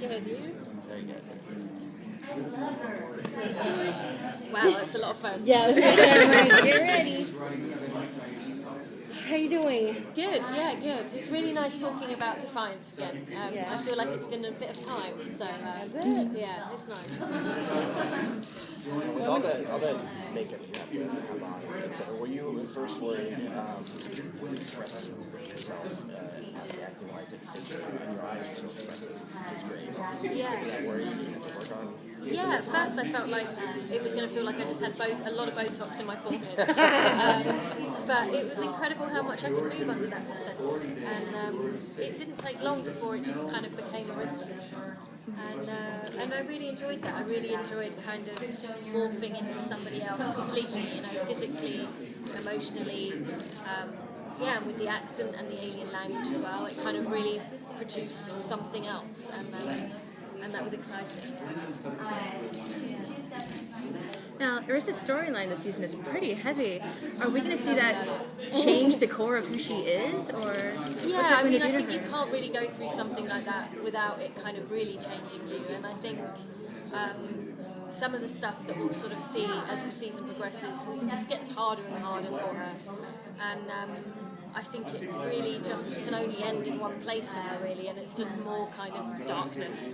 Good, you? Very good. Wow, that's a lot of fun. Yeah, I was gonna say, I'm like, get ready. How you doing? Good, yeah, good. It's really nice talking about Defiance again. I feel like it's been a bit of time, so yeah, it's nice. With all that makeup you have to have on, etc., were you at first worried with expressing yourself acting-wise, like physically, and your eyes are so expressive, which is great? Yeah. Did that worry you had to work on? Yeah, at first I felt like it was going to feel like I just had a lot of Botox in my forehead. But it was incredible how much I could move under that prosthetic. And it didn't take long before it just kind of became Arisa. And I really enjoyed that. I really enjoyed kind of morphing into somebody else completely, physically, emotionally. And with the accent and the alien language as well, it kind of really produced something else. And that was exciting. Now, Arissa's storyline this season is pretty heavy. Are we going to see that change the core of who she is, or? Yeah, I think you can't really go through something like that without it kind of really changing you. And I think some of the stuff that we'll sort of see as the season progresses just gets harder and harder for her. And I think it really just can only end in one place for her, really, and it's just more kind of darkness.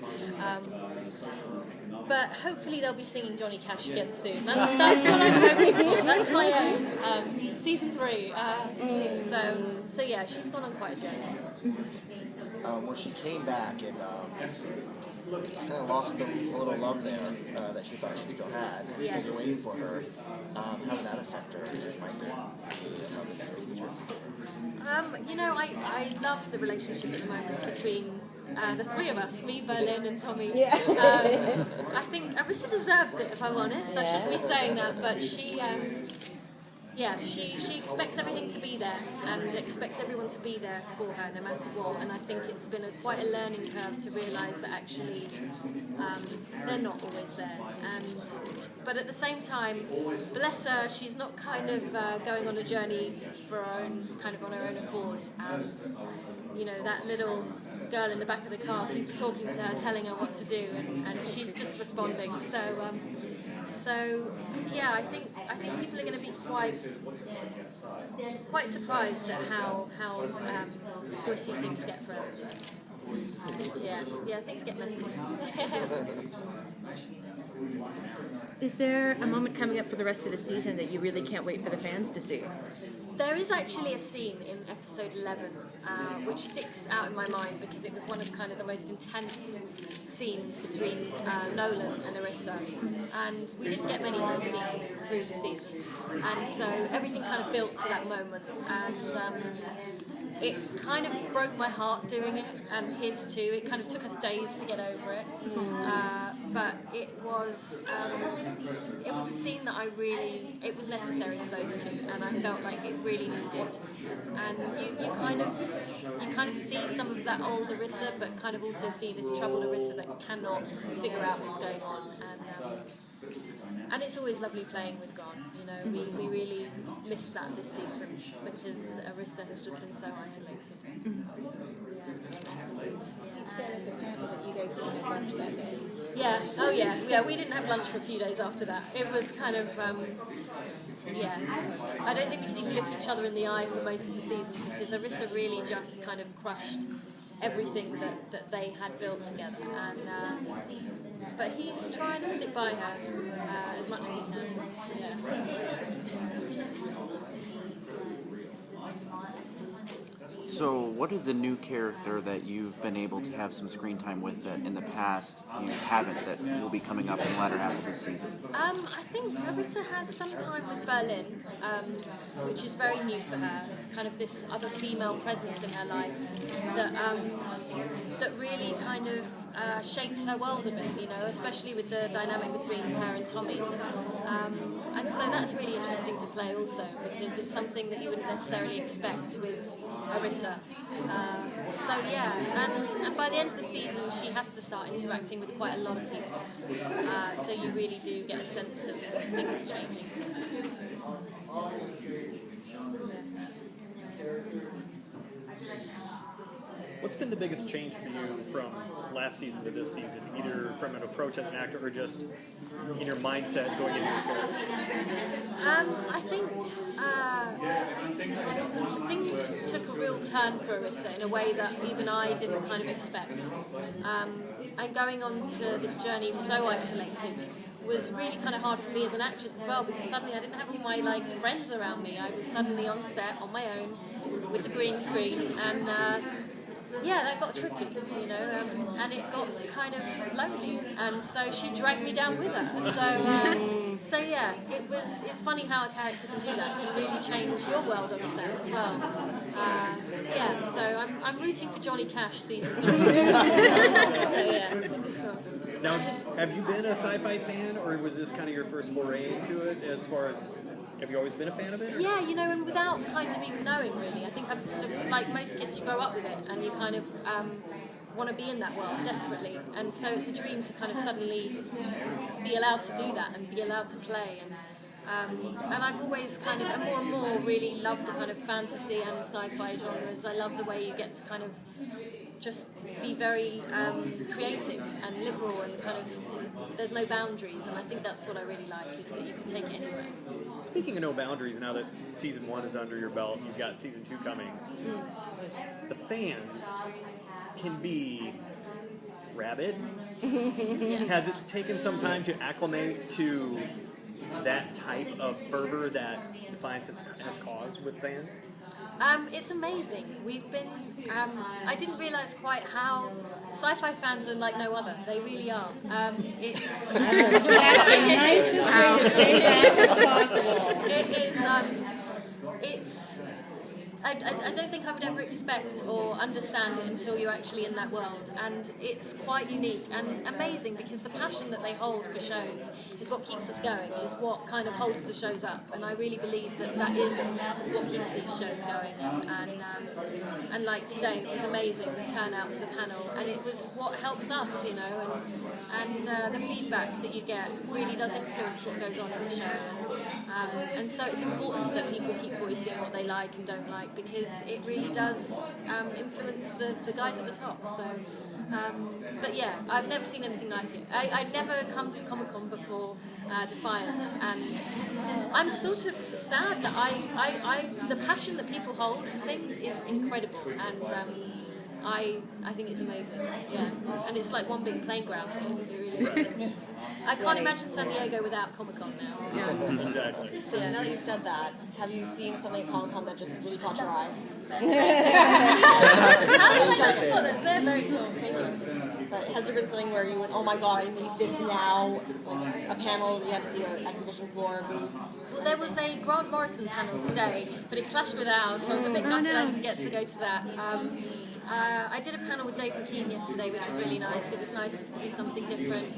But hopefully they'll be singing Johnny Cash again soon. That's what I'm hoping for. That's my aim. Season 3. So yeah, she's gone on quite a journey. When she came back and kind of lost a little love there that she thought she still had, and you're waiting for her, how did that affect her? I love the relationship at the moment between the three of us, me, Berlin, and Tommy. Yeah. I think Arisa deserves it, if I'm honest. I shouldn't be saying that, but she expects everything to be there and expects everyone to be there for her no matter what, and I think it's been quite a learning curve to realise that actually they're not always there. But at the same time, bless her, she's not kind of going on a journey for her own, kind of on her own accord. That little girl in the back of the car keeps talking to her, telling her what to do, and she's just responding. So yeah, I think people are going to be quite surprised at how gritty things get for us. Yeah, things get messy. Is there a moment coming up for the rest of the season that you really can't wait for the fans to see? There is actually a scene in episode 11 which sticks out in my mind because it was one of kind of the most intense scenes between Nolan and Arisa, and we didn't get many of those scenes through the season, and so everything kind of built to that moment, and it kind of broke my heart doing it, and his too. It kind of took us days to get over it, but it was a scene that it was necessary for those two, and I felt like it really needed. And you kind of see some of that old Arisa, but kind of also see this troubled Arisa that cannot figure out what's going on, and it's always lovely playing with Gon. We really missed that this season because Arisa has just been so isolated. You said at the panel that you guys didn't have lunch that day. Yeah. Oh yeah. We didn't have lunch for a few days after that. It was kind of I don't think we could even look each other in the eye for most of the season because Arisa really just kind of crushed everything that they had built together, and but he's trying to stick by her as much as he can. So what is a new character that you've been able to have some screen time with that in the past you haven't, that will be coming up in the latter half of this season? I think Arisa has some time with Berlin, which is very new for her, kind of this other female presence in her life that really kind of shapes her world a bit, especially with the dynamic between her and Tommy. And so that's really interesting to play also, because it's something that you wouldn't necessarily expect with Arisa. So yeah, and by the end of the season she has to start interacting with quite a lot of people. So you really do get a sense of things changing. What's been the biggest change for you from last season to this season, either from an approach as an actor or just in your mindset going into your character? I think things took a real turn for Arissa in a way that even I didn't kind of expect. And going on to this journey so isolated was really kind of hard for me as an actress as well, because suddenly I didn't have all my friends around me. I was suddenly on set on my own with the green screen, and that got tricky, and it got kind of lonely, and so she dragged me down with her. So it's funny how a character can do that. It can really change your world on the set as well. So I'm rooting for Johnny Cash season 3. Fingers crossed. Now, have you been a sci-fi fan, or was this kind of your first foray into it? As far as, have you always been a fan of it? Or? Yeah, and without kind of even knowing, really. I think I've sort of, like most kids, you grow up with it, and you kind of want to be in that world desperately. And so it's a dream to kind of suddenly be allowed to do that and be allowed to play. And I've always kind of, and more really loved the kind of fantasy and sci-fi genres. I love the way you get to kind of just be very creative and liberal, and kind of there's no boundaries, and I think that's what I really like, is that you can take it anywhere. Speaking of no boundaries, now that season 1 is under your belt, you've got season 2 coming. The fans can be rabid. Yeah. Has it taken some time to acclimate to that type of fervor that Defiance has caused with fans? It's amazing. We've been, I didn't realise quite how sci-fi fans are like no other. They really are. It's That's the nicest way to say that as possible. It is, I don't think I would ever expect or understand it until you're actually in that world, and it's quite unique and amazing, because the passion that they hold for shows is what keeps us going, is what kind of holds the shows up, and I really believe that is what keeps these shows going, and like today it was amazing, the turnout for the panel, and it was what helps us, and the feedback that you get really does influence what goes on in the show, and so it's important that people keep voicing what they like and don't like, because it really does influence the guys at the top. So, but yeah, I've never seen anything like it. I'd never come to Comic-Con before Defiance, and I'm sort of sad that I the passion that people hold for things is incredible, and I think it's amazing. Yeah, and it's like one big playground here. It really is. I can't imagine San Diego without Comic-Con now. Yeah. Exactly. So now that you've said that, have you seen something at Comic-Con that just really caught your eye? They're very cool. Thank you. But has there been something where you went, oh my god, I need this now? Like a panel that you had to see, or exhibition floor booth? Well, there was a Grant Morrison panel today, but it clashed with ours, so I was a bit gutted I didn't get to go to that. I did a panel with Dave McKean yesterday, which was really nice. It was nice just to do something different.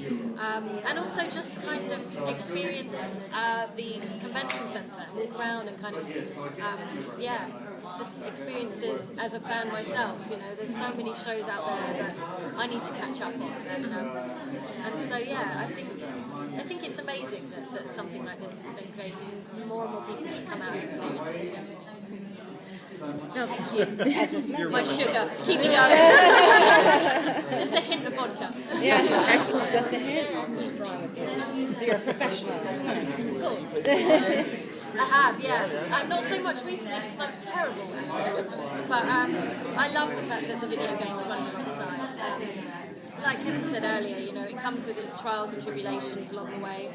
And also just kind of experience the convention centre, walk around and kind of, just experience it as a fan myself. There's so many shows out there that I need to catch up on. And so, yeah, I think it's amazing that something like this has been created. More and more people should come out and experience it. No, thank you. My sugar to keep me going. Just a hint of vodka. Yeah, excellent. Just a hint. What's wrong with you? You're a professional. Cool. I have, yeah. Not so much recently because I was terrible at it. But I love the fact that the video game is running on the side. Like Kevin said earlier, it comes with its trials and tribulations along the way.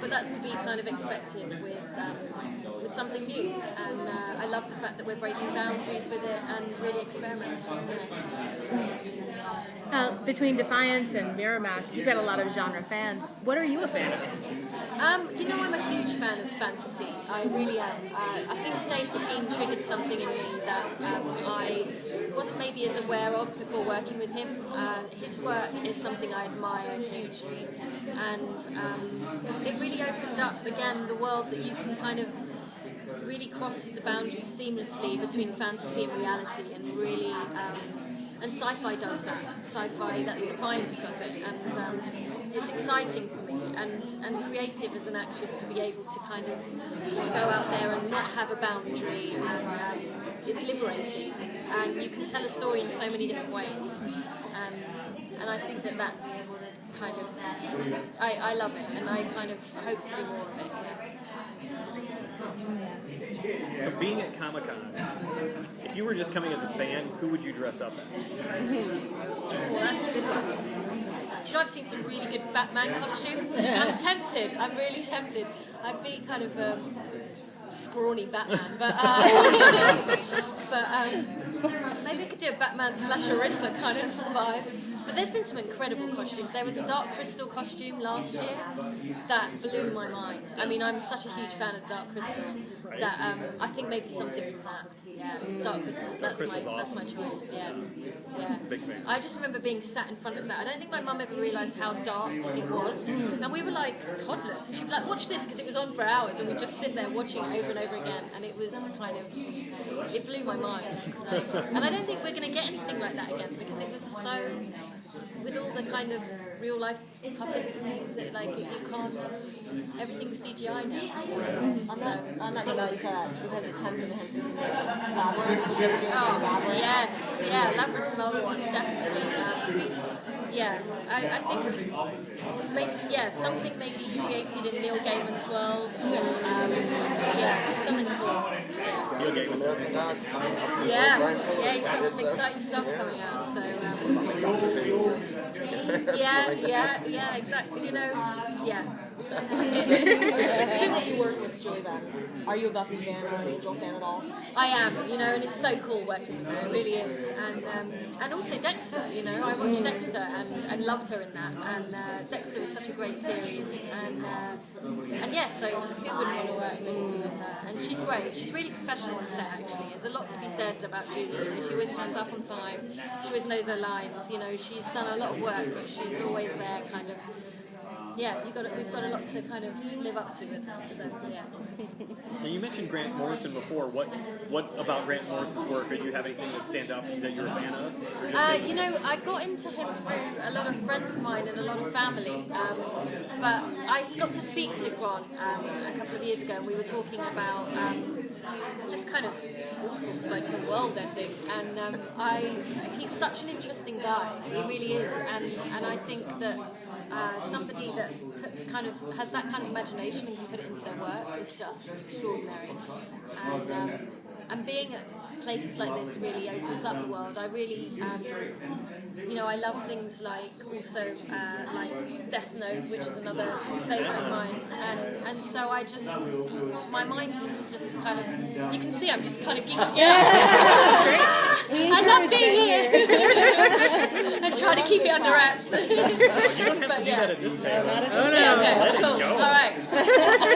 But that's to be kind of expected with something new, and I love the fact that we're breaking boundaries with it and really experimenting. Between Defiance and Mirror Mask, you've got a lot of genre fans. What are you a fan of? I'm a huge fan of fantasy. I really am. I think Dave McKean triggered something in me that I wasn't maybe as aware of before working with him. His work is something I admire hugely, and it really opened up again the world that you can kind of really cross the boundaries seamlessly between fantasy and reality, and really and sci-fi does that. Sci-fi, that Defiance does it, and it's exciting for me and creative as an actress to be able to kind of go out there and not have a boundary, and it's liberating, and you can tell a story in so many different ways, and I think that's kind of, I love it, and I kind of hope to do more of it. So being at Comic-Con, if you were just coming as a fan, who would you dress up as? Well, that's a good one. Do you know, I've seen some really good Batman costumes. I'm tempted. I'm really tempted. I'd be kind of scrawny Batman, but maybe I could do a Batman / Arissa kind of vibe. But there's been some incredible costumes. There was a Dark Crystal costume last year that blew my mind. I mean, I'm such a huge fan of Dark Crystal that I think maybe something from that. Yeah, Dark Crystal. That's my choice. Yeah. Big fan. I just remember being sat in front of that. I don't think my mum ever realised how dark it was. And we were like toddlers. And she'd be like, watch this, because it was on for hours. And we'd just sit there watching it over and over again. And it was kind of, it blew my mind. Like, and I don't think we're going to get anything like that again, because it was so, with all the kind of real life puppets and things, that like you can't, everything's CGI now. On that note, you said that because it's Henson and Henson's Labyrinth. Yes, yeah, Labyrinth's another one, definitely. Yeah, I think maybe, something maybe created in Neil Gaiman's world, or something cool. Yeah. Neil Gaiman's American Gods coming up. Yeah, he's got some exciting stuff coming out. So yeah, exactly. You know, yeah. Being that you work with Julie Benz, are you a Buffy fan or an Angel fan at all? I am, you know, and it's so cool working with her. It really is, and also Dexter. You know, I watched Dexter and loved her in that, and Dexter was such a great series, and yeah, so who wouldn't want to work with her? And she's great. She's really professional on set. Actually, there's a lot to be said about Julie. You know, she always turns up on time. She always knows her lines. You know, she's done a lot of work, but she's always there, kind of. Yeah, we've got a lot to kind of live up to with her. So yeah. Now you mentioned Grant Morrison before. What about Grant Morrison's work? Do you have anything that stands out for you that you're a fan of? You know, I got into him through a lot of friends of mine and a lot of family. But I got to speak to Grant a couple of years ago, and we were talking about just kind of all sorts, like the world ending. And he's such an interesting guy. He really is. And I think that somebody that has that kind of imagination and can put it into their work is just extraordinary. And being at places like this really opens up the world. I really, you know, I love things like also like Death Note, which is another favourite of mine, and so I just, my mind is just kind of, you can see I'm just kind of geeking out. I love being here. I'm trying to keep it under wraps. You don't have to do that at this table. Okay, cool. Go. All right,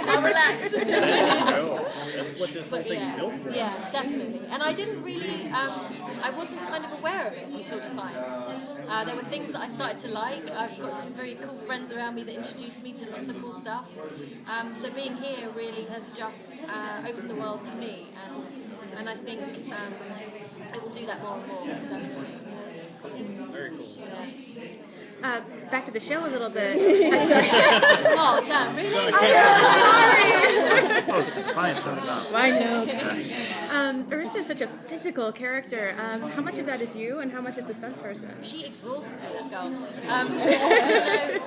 I'll relax. That's what this whole thing's built for. Yeah, definitely. And I didn't really, I wasn't kind of aware of it until Defiance. There were things that I started to like. I've got some very cool friends around me that introduced me to lots of cool stuff. So being here really has just opened the world to me, and I think it will do that more and more, definitely. Very cool. Yeah. Back to the show a little bit. Oh, damn, really? Sorry. Oh, it's Defiance coming up. I know. Ursa is such a physical character. How much of that is you, and how much is the stunt person? She exhausts me, that girl. You know,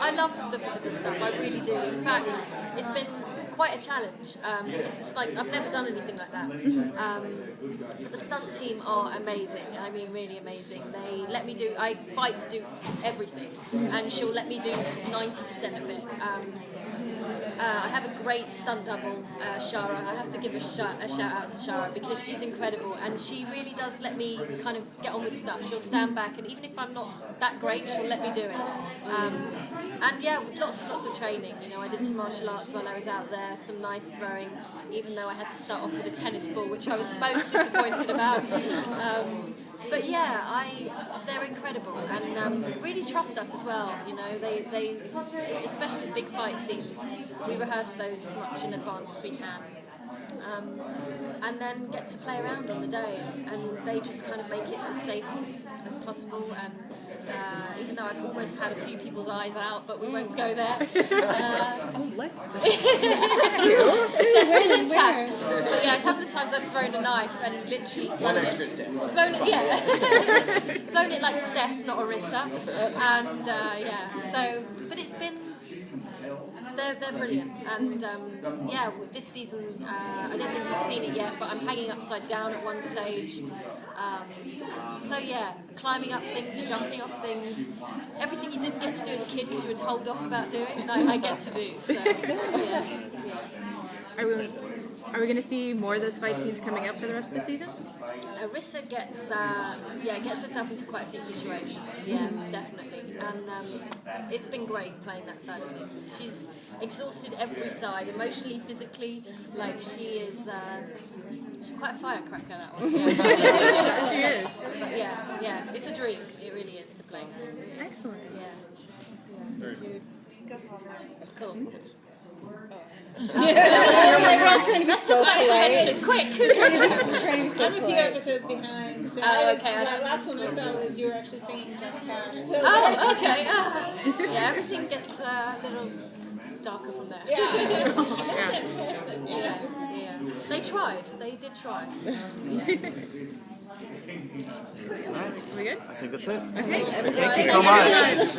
I love the physical stuff, I really do. In fact, it's been quite a challenge because it's like I've never done anything like that. But the stunt team are amazing. I mean, really amazing. They let me do. I fight to do everything, and she'll let me do 90% of it. I have a great stunt double, Shara. I have to give a shout out to Shara because she's incredible, and she really does let me kind of get on with stuff. She'll stand back, and even if I'm not that great, she'll let me do it. And yeah, lots and lots of training. You know, I did some martial arts while I was out there, some knife throwing, even though I had to start off with a tennis ball, which I was most disappointed about. But yeah, they're incredible, and really trust us as well. You know, they especially with big fight scenes, we rehearse those as much in advance as we can. And then get to play around on the day, and they just kind of make it as safe as possible. And even though I've almost had a few people's eyes out, but we won't go there. Let's. They're still intact. But yeah, a couple of times I've thrown a knife and literally thrown it. Thrown it like Steph, not Arissa. And yeah, so, but it's been. They're brilliant, and yeah, this season I don't think we've seen it yet, but I'm hanging upside down at one stage. So yeah, climbing up things, jumping off things, everything you didn't get to do as a kid because you were told off about doing, I get to do. So yeah. Are we going to see more of those fight scenes coming up for the rest of the season? Arissa gets herself into quite a few situations. Yeah, definitely, and it's been great playing that side of things. She's exhausted every side, emotionally, physically. Like she is, she's quite a firecracker. That one. Yeah. She is. But yeah, it's a dream. It really is to play her. Excellent. Yeah. Cool. We're all trying to be so polite. Quick. We're trying to be so I'm a few polite. episodes behind, so Oh, okay. the last one I saw was you were actually singing Johnny Cash. So Oh, okay. Yeah, everything gets a little darker from there. yeah. Yeah. They tried. They did try. Yeah. We good? I think that's it. Okay. Thank you so much.